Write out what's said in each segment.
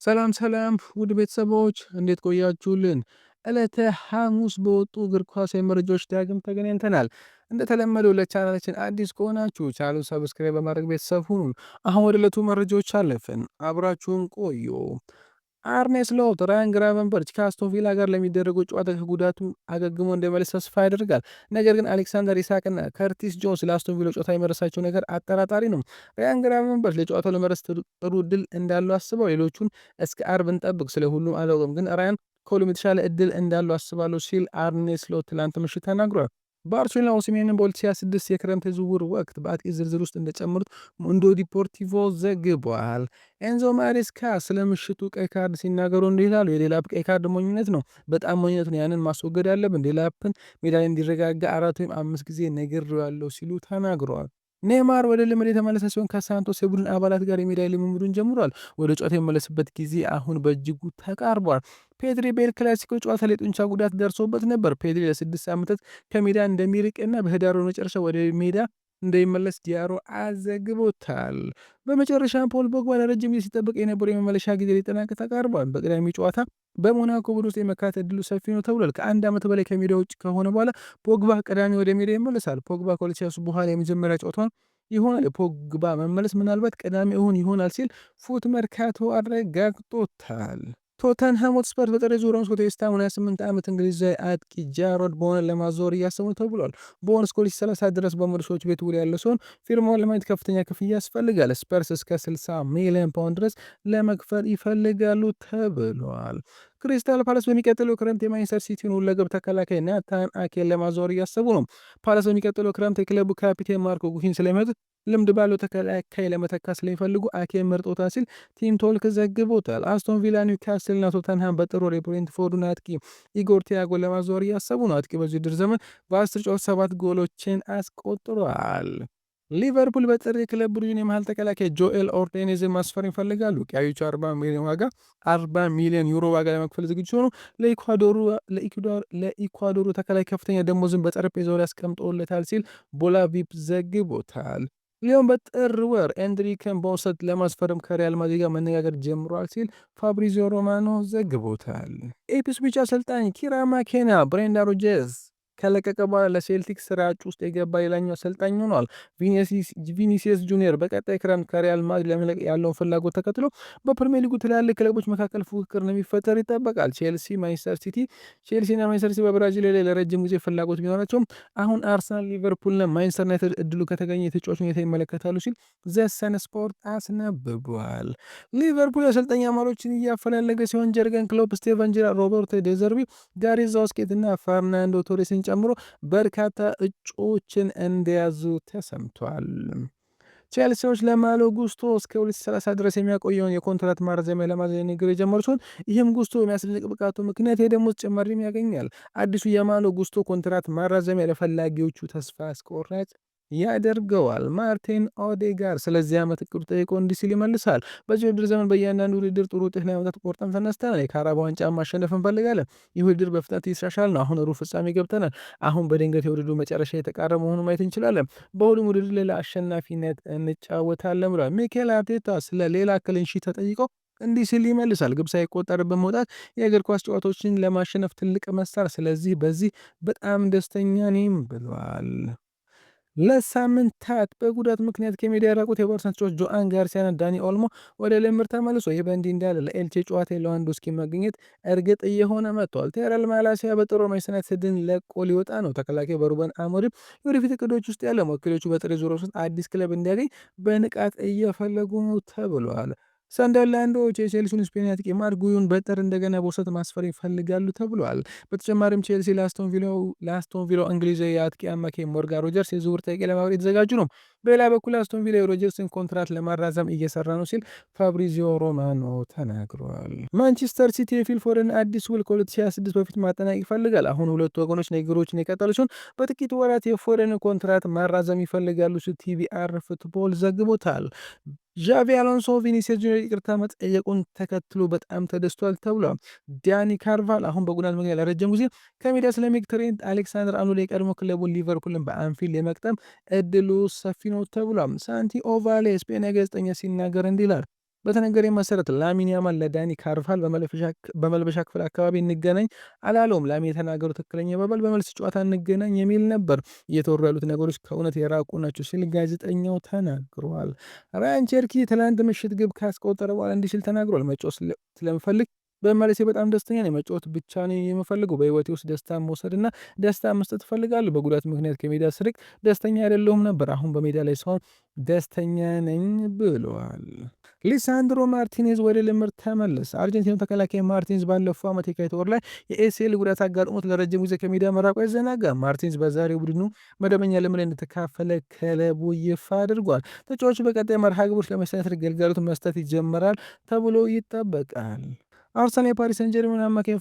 ሰላም ሰላም ውድ ቤተሰቦች እንዴት ቆያችሁልን? ዕለተ ሐሙስ በወጡ እግር ኳሳዊ መረጃዎች ዳግም ተገናኝተናል። እንደተለመደው ለቻናላችን አዲስ ከሆናችሁ ቻናሉን ሰብስክራይብ በማድረግ ቤተሰብ ሁኑ። አሁን ወደ ዕለቱ መረጃዎች አለፍን። አብራችሁን ቆዩ። አርኔ ስሎት ራያን ግራቨንበርች ከአስቶን ቪላ ጋር ለሚደረገው ጨዋታ ከጉዳቱ አገግሞ እንደመለስ ተስፋ ያደርጋል። ነገር ግን አሌክሳንደር ኢሳቅና ከርቲስ ጆንስ ለአስቶን ቪላ ጨዋታ የመረሳቸው ነገር አጠራጣሪ ነው። ራያን ግራቨንበርች ለጨዋታው ለመድረስ ጥሩ እድል እንዳለው አስበው ሌሎቹን እስከ አርብ እንጠብቅ፣ ስለ ሁሉም አላውቅም፣ ግን ራያን ከሁሉም የተሻለ እድል እንዳለው አስባለሁ ሲል አርኔ ስሎት ትላንት ምሽት ተናግሯል። ባርሴሎና ኦሲሜንን በ2026 የክረምት የዝውውር ወቅት በአጥቂ ዝርዝር ውስጥ እንደጨመሩት ሙንዶ ዲፖርቲቮ ዘግቧል። ኤንዞ ማሬስካ ስለ ምሽቱ ቀይ ካርድ ሲናገሩ እንዲህ ይላሉ። የዴላፕ ቀይ ካርድ ሞኝነት ነው፣ በጣም ሞኝነት ነው። ያንን ማስወገድ አለብን። ዴላፕን ሜዳ ላይ እንዲረጋጋ 4 ወይም 5 ጊዜ ነግሬዋለሁ ሲሉ ተናግረዋል። ኔይማር ወደ ልምድ የተመለሰ ሲሆን ከሳንቶስ የቡድን አባላት ጋር የሜዳ ልምምዱን ጀምሯል። ወደ ጨዋታ የመለስበት ጊዜ አሁን በእጅጉ ተቃርቧል። ፔድሪ በኤል ክላሲኮ ጨዋታ ላይ ጡንቻ ጉዳት ደርሶበት ነበር። ፔድሪ ለ6 ሳምንታት ከሜዳ እንደሚርቅና በህዳሩ መጨረሻ ወደ ሜዳ እንደሚመለስ ዲያሮ አዘግቦታል። በመጨረሻም ፖል ፖግባ ለረጅም ጊዜ ሲጠበቅ የነበረው የመመለሻ ጊዜ ሊጠናቀቅ ተቃርቧል። በቅዳሜ ጨዋታ በሞናኮ ቡድን ውስጥ የመካተት ዕድሉ ሰፊ ነው ተብሏል። ከአንድ ዓመት በላይ ከሜዳ ውጭ ከሆነ በኋላ ፖግባ ቅዳሜ ወደ ሜዳ ይመለሳል። ፖግባ ከ2023 በኋላ የመጀመሪያ ጨዋታውን ይሆናል። የፖግባ መመለስ ምናልባት ቅዳሜ ይሆናል ሲል ፉት መርካቶ አረጋግጦታል። ቶተንሃም ሆትስፐር በጥር የዝውውር መስኮት የዌስትሃሙን 28 ዓመት እንግሊዛዊ አጥቂ ጃሮድ ቦወንን ለማዛወር እያሰቡ ነው ተብሏል። ቦወን እስከ 2030 ድረስ በመድሶች ቤት ውል ያለው ሲሆን ፊርማውን ለማየት ከፍተኛ ክፍያ ያስፈልጋል። ስፐርስ እስከ 60 ሚሊዮን ፓውንድ ድረስ ለመክፈል ይፈልጋሉ ተብሏል። ክሪስታል ፓላስ በሚቀጥለው ክረምት የማንቸስተር ሲቲውን ሁለገብ ተከላካይ ናታን አኬን ለማዛወር እያሰቡ ነው። ፓላስ በሚቀጥለው ክረምት የክለቡ ካፒቴን ማርኮ ጉሂን ስለሚመጡት ልምድ ባለው ተከላካይ ለመተካ ስለሚፈልጉ አኬን መርጦታል ሲል ቲም ቶልክ ዘግቦታል። አስቶን ቪላ፣ ኒውካስልና ቶተንሃም በጥር ወር የብሬንትፎርዱን አጥቂ ኢጎር ቲያጎን ለማዛወር እያሰቡ ነው። አጥቂ በዚህ ውድድር ዘመን በ10 ጨዋታ 7 ጎሎችን አስቆጥሯል። ሊቨርፑል በጥር የክለብ ቡድን የመሃል ተከላካይ ጆኤል ኦርቴኔዝን ማስፈር ይፈልጋሉ። ቀያዮቹ 40 ሚሊዮን ዩሮ ዋጋ ለመክፈል ዝግጁ ሲሆኑ ለኢኳዶሩ ተከላካይ ከፍተኛ ደሞዝን በጠረጴዛው ላይ ያስቀምጦለታል ሲል ቦላቪፕ ዘግቦታል። ሊዮን በጥር ወር ኤንድሪክን በውሰት ለማስፈረም ከሪያል ማድሪድ ጋር መነጋገር ጀምሯል ሲል ፋብሪዚዮ ሮማኖ ዘግቦታል። ኤፒስዊች አሰልጣኝ ኪራ ማኬና ብሬንዳ ሮጀርስ ከለቀቀ በኋላ ለሴልቲክ ስራ እጩ ውስጥ የገባ ሌላኛው አሰልጣኝ ሆኗል። ቪኒሲየስ ጁኒየር በቀጣይ ክረምት ከሪያል ማድሪድ ለመለቅ ያለውን ፍላጎት ተከትሎ በፕሪሚየር ሊጉ ትላልቅ ክለቦች መካከል ፉክክር እንደሚፈጠር ይጠበቃል። ቼልሲና ማንቸስተር ሲቲ በብራዚል ላይ ለረጅም ጊዜ ፍላጎት ቢኖራቸውም አሁን አርሰናል፣ ሊቨርፑልና ማንቸስተር ዩናይትድ እድሉ ከተገኘ የተጫዋች ሁኔታ ይመለከታሉ ሲል ዘሰን ስፖርት አስነብቧል። ሊቨርፑል የአሰልጣኝ አማሮችን እያፈላለገ ሲሆን ጀርገን ክሎፕ፣ ስቴቨን ጀራርድ፣ ሮበርቶ ዴዘርቢ፣ ጋሬዝ ሳውዝጌት እና ፈርናንዶ ቶሬስን ጨምሮ በርካታ እጩዎችን እንደያዙ ተሰምቷል። ቼልሲዎች ለማሎ ጉስቶ እስከ 2030 ድረስ የሚያቆየውን የኮንትራት ማራዘሚያ ለማዘን ንግግር የጀመሩ ሲሆን ይህም ጉስቶ በሚያስደንቅ ብቃቱ ምክንያት የደሞዝ ጭማሪም ያገኛል። አዲሱ የማሎ ጉስቶ ኮንትራት ማራዘሚያ ለፈላጊዎቹ ተስፋ አስቆራጭ ያደርገዋል። ማርቲን ኦዴጋር ስለዚህ ዓመት እቅዱ ጠይቆ እንዲህ ሲል ይመልሳል። በዚህ ውድድር ዘመን በእያንዳንዱ ውድድር ጥሩ ውጤት ለማምጣት ቆርጠን ተነስተናል። የካራባ ዋንጫ ማሸነፍ እንፈልጋለን። ይህ ውድድር በፍጥነት ይሻሻል ነው። አሁን ሩብ ፍጻሜ ገብተናል። አሁን በድንገት የውድድሩ መጨረሻ የተቃረበ መሆኑን ማየት እንችላለን። በሁሉም ውድድር ላይ ለአሸናፊነት እንጫወታለን ብሏል። ሚኬል አርቴታ ስለ ሌላ ክሊንሺት ተጠይቆ እንዲህ ሲል ይመልሳል። ግብ ሳይቆጠርበት መውጣት የእግር ኳስ ጨዋታዎችን ለማሸነፍ ትልቅ መሳሪያ፣ ስለዚህ በዚህ በጣም ደስተኛ ነኝ ብሏል። ለሳምንታት በጉዳት ምክንያት ከሜዳ የራቁት የባርሰን ተጫዋች ጆአን ጋርሲያና ዳኒ ኦልሞ ወደ ልምምድ ተመልሶ ይህ በእንዲህ እንዳለ ለኤልቼ ጨዋታ የሌዋንዶውስኪ መገኘት እርግጥ እየሆነ መጥቷል። ቴረል ማላሲያ በጥሩ ማንቸስተር ዩናይትድን ለቆ ሊወጣ ነው። ተከላካይ በሩበን አሞሪም የወደፊት እቅዶች ውስጥ ያለ ወኪሎቹ በጥር ዙር ውስጥ አዲስ ክለብ እንዲያገኝ በንቃት እየፈለጉ ነው ተብሏል። ሰንደርላንዶች የቼልሲውን ስፔን አጥቂ ማርክ ጉዩን በጥር እንደገና በውሰት ማስፈር ይፈልጋሉ ተብሏል። በተጨማሪም ቼልሲ ለአስቶን ቪላው እንግሊዛዊ የአጥቂ አማካይ ሞርጋን ሮጀርስ የዝውውር ጥያቄ ለማቅረብ የተዘጋጁ ነው። በሌላ በኩል አስቶን ቪላ የሮጀርስን ኮንትራት ለማራዘም እየሰራ ነው ሲል ፋብሪዚዮ ሮማኖ ተናግሯል። ማንቸስተር ሲቲ የፊል ፎደን አዲስ ውል ከ2026 በፊት ማጠናቀቅ ይፈልጋል። አሁን ሁለቱ ወገኖች ንግግሮችን የቀጠሉ ሲሆን በጥቂት ወራት የፎደን ኮንትራት ማራዘም ይፈልጋሉ ሲል ቲቪአር ፉትቦል ዘግቦታል። ዣቪ አሎንሶ ቪኒሲየስ ጁኒየር ይቅርታ መጠየቁን ተከትሎ በጣም ተደስቷል ተብሏል። ዳኒ ካርቫል አሁን በጉዳት ምክንያት ለረጅም ጊዜ ከሜዳ ስለሚርቅ ትሬንት አሌክሳንደር አርኖልድ የቀድሞ ክለቡን ሊቨርፑልን በአንፊልድ የመቅጠም እድሉ ሰፊ ነው ተብሏል። ሳንቲ ኦቫሌ ስፔን ጋዜጠኛ ሲናገር እንዲህ ይላል። በተነገረኝ መሰረት ላሚን ያማል ለዳኒ ካርቫሃል በመልበሻ ክፍል አካባቢ እንገናኝ አላለውም። ላሚ የተናገሩ ትክክለኛ አባባል በመልስ ጨዋታ እንገናኝ የሚል ነበር። እየተወሩ ያሉት ነገሮች ከእውነት የራቁ ናቸው ሲል ጋዜጠኛው ተናግሯል። ራያን ቼርኪ ትላንት ምሽት ግብ ካስቆጠረ በኋላ እንዲህ ሲል ተናግሯል። መጫወት ስለምፈልግ በመመለሴ በጣም ደስተኛ ነኝ። መጫወት ብቻ ነው የምፈልገው። በህይወቴ ውስጥ ደስታ መውሰድና ደስታ መስጠት እፈልጋለሁ። በጉዳት ምክንያት ከሜዳ ስርቅ ደስተኛ አይደለሁም ነበር። አሁን በሜዳ ላይ ስሆን ደስተኛ ነኝ ብለዋል። ሊሳንድሮ ማርቲኔዝ ወደ ልምድ ተመለሰ። አርጀንቲናው ተከላካይ ማርቲኔዝ ባለፈው ዓመት የካቲት ወር ላይ የኤሲኤል ጉዳት አጋጥሞት ለረጅም ጊዜ ከሜዳ መራቁ አይዘነጋም። ማርቲኔዝ በዛሬው ቡድኑ መደበኛ ልምድ እንደተካፈለ ክለቡ ይፋ አድርጓል። ተጫዋቹ በቀጣይ መርሃ ግቦች ለመሳተፍ ግልጋሎት መስጠት ይጀምራል ተብሎ ይጠበቃል። አርሰናል የፓሪስ ሰን ጀርሜን አማካኝ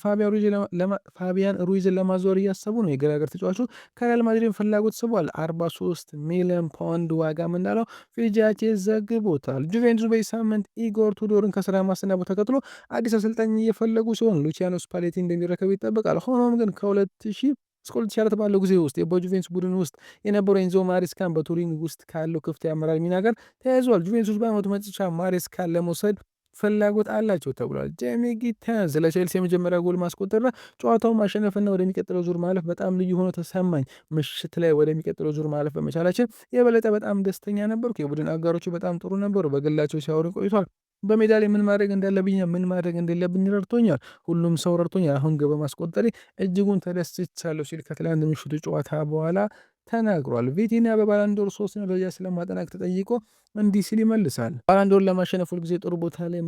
ፋቢያን ሩይዝን ለማዘዋወር እያሰቡ ነው። የግራ እግር ተጫዋቹ ከሪያል ማድሪድ ፍላጎት ስቧል። 43 ሚሊዮን ፓውንድ ዋጋም እንዳለው ፊጂያቼ ዘግቦታል። ጁቬንቱስ በዚህ ሳምንት ኢጎር ቱዶርን ከስራ ማሰናበቱ ተከትሎ አዲስ አሰልጣኝ እየፈለጉ ሲሆን ሉቺያኖ ስፓሌቲ እንደሚረከብ ይጠበቃል። ሆኖም ግን ከ2000 እስከ 2004 ባለው ጊዜ ውስጥ በጁቬንቱስ ቡድን ውስጥ የነበረው ኤንዞ ማሬስካን በቱሪን ውስጥ ካለው ክፍት የአመራር ሚና ጋር ተያይዟል። ጁቬንቱስ በዓመቱ መጨረሻ ማሬስካን ለመውሰድ ፍላጎት አላቸው ተብሏል። ጄሚ ጊተንስ ለቼልሲ የመጀመሪያ ጎል ማስቆጠርና ጨዋታውን ማሸነፍና ወደሚቀጥለው ዙር ማለፍ በጣም ልዩ ሆኖ ተሰማኝ። ምሽት ላይ ወደሚቀጥለው ዙር ማለፍ በመቻላችን የበለጠ በጣም ደስተኛ ነበርኩ። የቡድን አጋሮቹ በጣም ጥሩ ነበሩ። በግላቸው ሲያወሩ ቆይቷል። በሜዳ ላይ ምን ማድረግ እንዳለብኝ ምን ማድረግ እንደሌለብኝ ረድቶኛል። ሁሉም ሰው ረድቶኛል። አሁን ግብ በማስቆጠሬ እጅጉን ተደስቻለሁ ሲል ከትላንት ምሽቱ ጨዋታ በኋላ ተናግሯል። ቪቲኒያ በባላንዶር 3 ደረጃ ስለማጠናቅ ተጠይቆ እንዲህ ሲል ይመልሳል። ባላንዶር ለማሸነፍ ሁልጊዜ ጥሩ ቦታ ላይ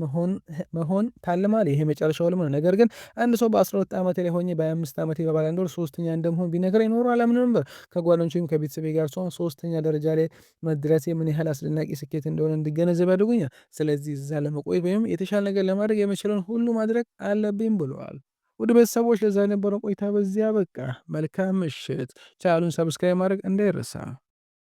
መሆን ታልማል። ይሄ መጨረሻው ልም ነው። ነገር ግን አንድ ሰው በ12 ዓመቴ ላይ ሆኜ በ25 ዓመቴ በባላንዶር ሶስተኛ እንደመሆን ቢነገር ይኖሩ አላምንም ነበር። ከጓደኞች ወይም ከቤተሰቤ ጋር ሲሆን ሶስተኛ ደረጃ ላይ መድረሴ ምን ያህል አስደናቂ ስኬት እንደሆነ እንድገነዘብ ያደርጉኛል። ስለዚህ እዛ ለመቆየት ወይም የተሻለ ነገር ለማድረግ የመችለውን ሁሉ ማድረግ አለብኝ ብለዋል። ውድ ቤተሰቦች ለዛ የነበረው ቆይታ በዚያ በቃ። መልካም ምሽት። ቻናሉን ሰብስክራይብ ማድረግ እንዳይረሳ።